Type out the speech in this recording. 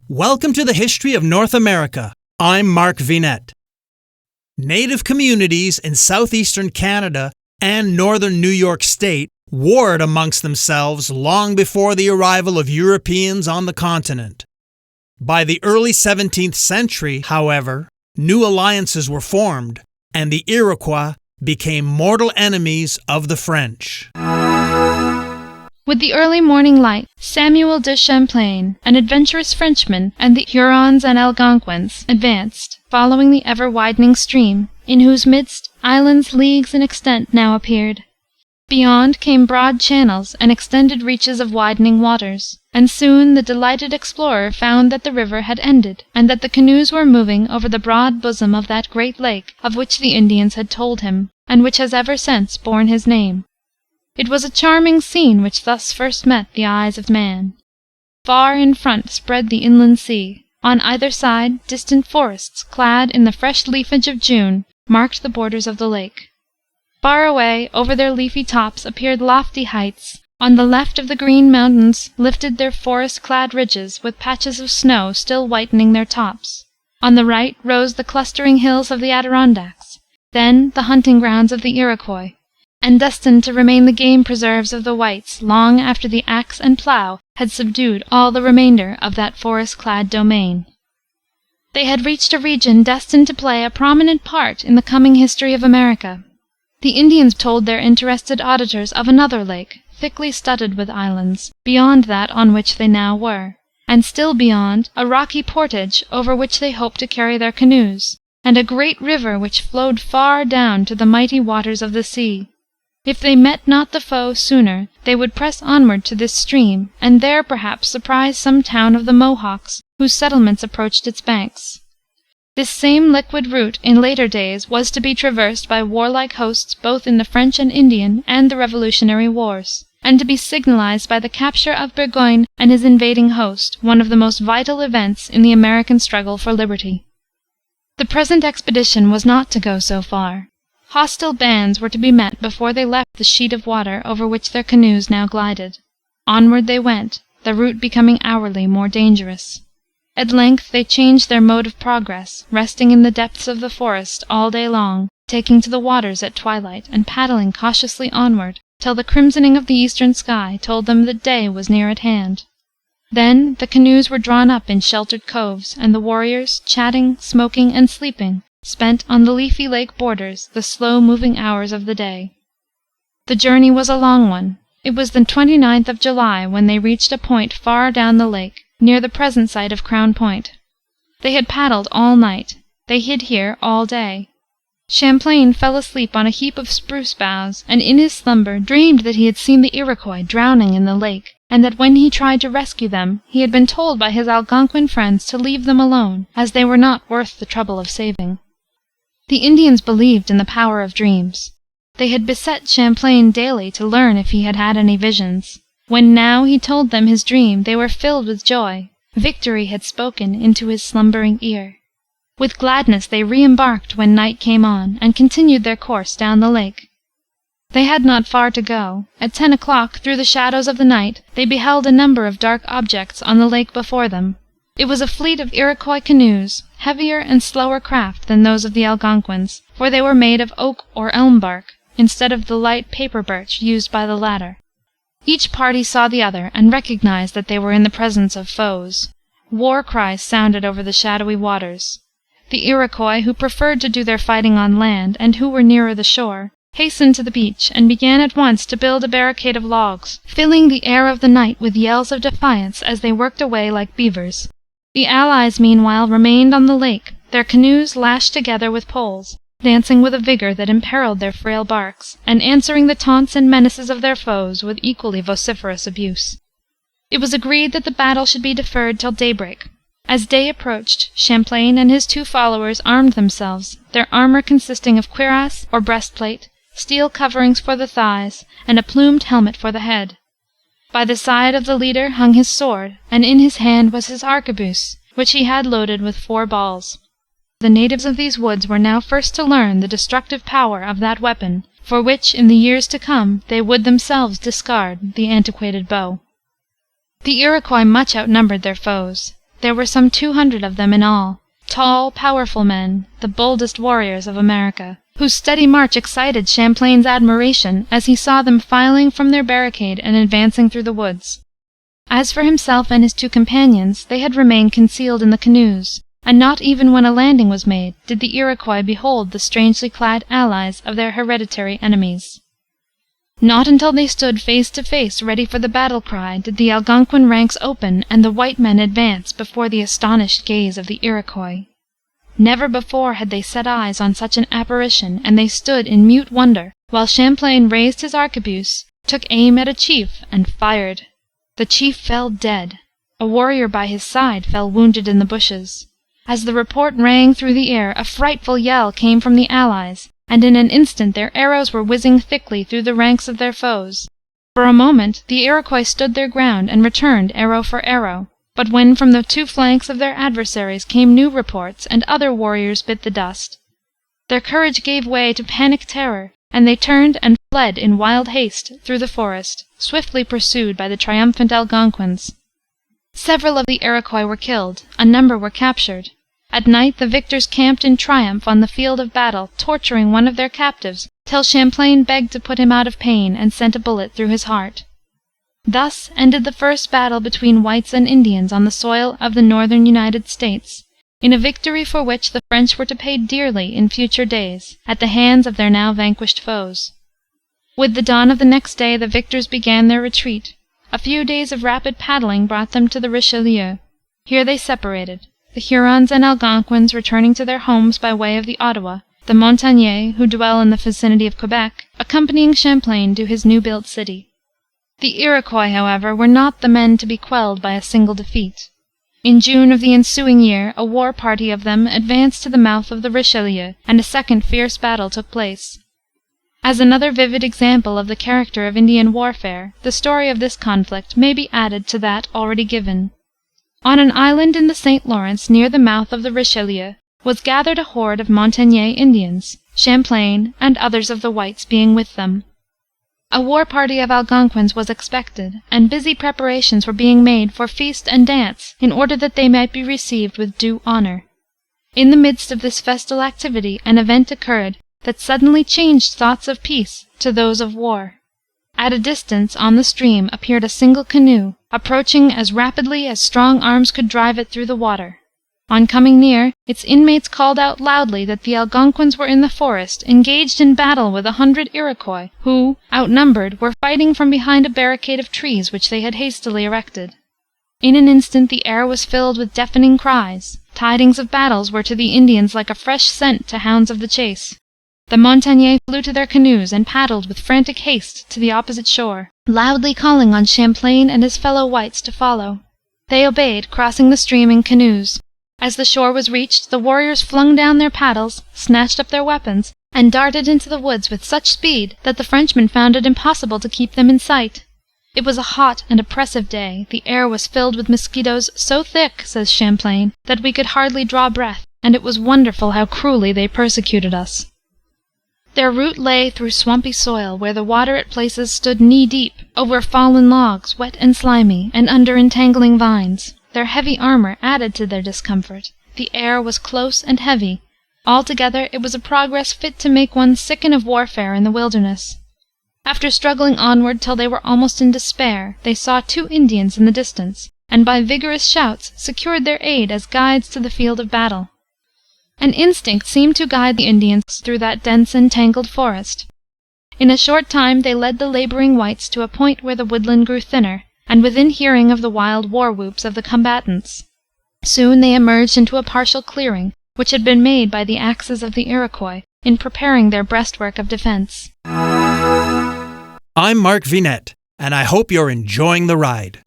Welcome to the History of North America. I'm Mark Vinette. Native communities in southeastern Canada and northern New York State warred amongst themselves long before the arrival of Europeans on the continent. By the early 17th century, however, new alliances were formed, and the Iroquois became mortal enemies of the French. With the early morning light, Samuel de Champlain, an adventurous Frenchman, and the Hurons and Algonquins advanced, following the ever-widening stream, in whose midst islands leagues in extent now appeared. Beyond came broad channels and extended reaches of widening waters, and soon the delighted explorer found that the river had ended, and that the canoes were moving over the broad bosom of that great lake of which the Indians had told him, and which has ever since borne his name. It was a charming scene which thus first met the eyes of man. Far in front spread the inland sea. On either side, distant forests, clad in the fresh leafage of June, marked the borders of the lake. Far away, over their leafy tops, appeared lofty heights. On the left of the green mountains lifted their forest-clad ridges, with patches of snow still whitening their tops. On the right rose the clustering hills of the Adirondacks, then the hunting grounds of the Iroquois, and destined to remain the game preserves of the whites long after the axe and plough had subdued all the remainder of that forest-clad domain. They had reached a region destined to play a prominent part in the coming history of America. The Indians told their interested auditors of another lake, thickly studded with islands, beyond that on which they now were, and still beyond a rocky portage over which they hoped to carry their canoes, and a great river which flowed far down to the mighty waters of the sea. If they met not the foe sooner, they would press onward to this stream, and there perhaps surprise some town of the Mohawks, whose settlements approached its banks. This same liquid route in later days was to be traversed by warlike hosts both in the French and Indian and the Revolutionary Wars, and to be signalized by the capture of Burgoyne and his invading host, one of the most vital events in the American struggle for liberty. The present expedition was not to go so far. Hostile bands were to be met before they left the sheet of water over which their canoes now glided. Onward they went, the route becoming hourly more dangerous. At length they changed their mode of progress, resting in the depths of the forest all day long, taking to the waters at twilight, and paddling cautiously onward, till the crimsoning of the eastern sky told them that day was near at hand. Then the canoes were drawn up in sheltered coves, and the warriors, chatting, smoking, and sleeping, spent on the leafy lake borders the slow-moving hours of the day. The journey was a long one. It was the 29th of July when they reached a point far down the lake, near the present site of Crown Point. They had paddled all night. They hid here all day. Champlain fell asleep on a heap of spruce boughs, and in his slumber dreamed that he had seen the Iroquois drowning in the lake, and that when he tried to rescue them, he had been told by his Algonquin friends to leave them alone, as they were not worth the trouble of saving. The Indians believed in the power of dreams. They had beset Champlain daily to learn if he had had any visions. When now he told them his dream, they were filled with joy. Victory had spoken into his slumbering ear. With gladness they re-embarked when night came on, and continued their course down the lake. They had not far to go. At 10 o'clock, through the shadows of the night, they beheld a number of dark objects on the lake before them. It was a fleet of Iroquois canoes, heavier and slower craft than those of the Algonquins, for they were made of oak or elm bark, instead of the light paper birch used by the latter. Each party saw the other, and recognized that they were in the presence of foes. War cries sounded over the shadowy waters. The Iroquois, who preferred to do their fighting on land, and who were nearer the shore, hastened to the beach, and began at once to build a barricade of logs, filling the air of the night with yells of defiance as they worked away like beavers. The allies, meanwhile, remained on the lake, their canoes lashed together with poles, dancing with a vigor that imperiled their frail barks, and answering the taunts and menaces of their foes with equally vociferous abuse. It was agreed that the battle should be deferred till daybreak. As day approached, Champlain and his two followers armed themselves, their armor consisting of cuirass or breastplate, steel coverings for the thighs, and a plumed helmet for the head. By the side of the leader hung his sword, and in his hand was his arquebuse, which he had loaded with 4 balls. The natives of these woods were now first to learn the destructive power of that weapon, for which in the years to come they would themselves discard the antiquated bow. The Iroquois much outnumbered their foes. There were some 200 of them in all, tall, powerful men, the boldest warriors of America, whose steady march excited Champlain's admiration as he saw them filing from their barricade and advancing through the woods. As for himself and his 2 companions, they had remained concealed in the canoes, and not even when a landing was made did the Iroquois behold the strangely clad allies of their hereditary enemies. Not until they stood face to face ready for the battle cry did the Algonquin ranks open and the white men advance before the astonished gaze of the Iroquois. Never before had they set eyes on such an apparition, and they stood in mute wonder, while Champlain raised his arquebuse, took aim at a chief, and fired. The chief fell dead. A warrior by his side fell wounded in the bushes. As the report rang through the air, a frightful yell came from the allies, and in an instant their arrows were whizzing thickly through the ranks of their foes. For a moment the Iroquois stood their ground and returned arrow for arrow, but when from the 2 flanks of their adversaries came new reports, and other warriors bit the dust, their courage gave way to panic terror, and they turned and fled in wild haste through the forest, swiftly pursued by the triumphant Algonquins. Several of the Iroquois were killed, a number were captured. At night the victors camped in triumph on the field of battle, torturing one of their captives, till Champlain begged to put him out of pain, and sent a bullet through his heart. Thus ended the first battle between whites and Indians on the soil of the northern United States, in a victory for which the French were to pay dearly in future days, at the hands of their now vanquished foes. With the dawn of the next day the victors began their retreat. A few days of rapid paddling brought them to the Richelieu. Here they separated, the Hurons and Algonquins returning to their homes by way of the Ottawa, the Montagnais, who dwell in the vicinity of Quebec, accompanying Champlain to his new-built city. The Iroquois, however, were not the men to be quelled by a single defeat. In June of the ensuing year a war party of them advanced to the mouth of the Richelieu, and a second fierce battle took place. As another vivid example of the character of Indian warfare, the story of this conflict may be added to that already given. On an island in the St. Lawrence, near the mouth of the Richelieu, was gathered a horde of Montagnais Indians, Champlain and others of the whites being with them. A war party of Algonquins was expected, and busy preparations were being made for feast and dance, in order that they might be received with due honor. In the midst of this festal activity an event occurred that suddenly changed thoughts of peace to those of war. At a distance on the stream appeared a single canoe, approaching as rapidly as strong arms could drive it through the water. On coming near, its inmates called out loudly that the Algonquins were in the forest, engaged in battle with 100 Iroquois, who, outnumbered, were fighting from behind a barricade of trees which they had hastily erected. In an instant the air was filled with deafening cries. Tidings of battles were to the Indians like a fresh scent to hounds of the chase. The Montagnais flew to their canoes and paddled with frantic haste to the opposite shore, loudly calling on Champlain and his fellow whites to follow. They obeyed, crossing the stream in canoes. As the shore was reached, the warriors flung down their paddles, snatched up their weapons, and darted into the woods with such speed that the Frenchmen found it impossible to keep them in sight. It was a hot and oppressive day. The air was filled with mosquitoes so thick, says Champlain, that we could hardly draw breath, and it was wonderful how cruelly they persecuted us. Their route lay through swampy soil, where the water at places stood knee-deep, over fallen logs, wet and slimy, and under entangling vines. Their heavy armor added to their discomfort. The air was close and heavy. Altogether it was a progress fit to make one sicken of warfare in the wilderness. After struggling onward till they were almost in despair, they saw 2 Indians in the distance, and by vigorous shouts secured their aid as guides to the field of battle. An instinct seemed to guide the Indians through that dense and tangled forest. In a short time they led the laboring whites to a point where the woodland grew thinner, and within hearing of the wild war-whoops of the combatants. Soon they emerged into a partial clearing, which had been made by the axes of the Iroquois in preparing their breastwork of defense. I'm Mark Vinette, and I hope you're enjoying the ride.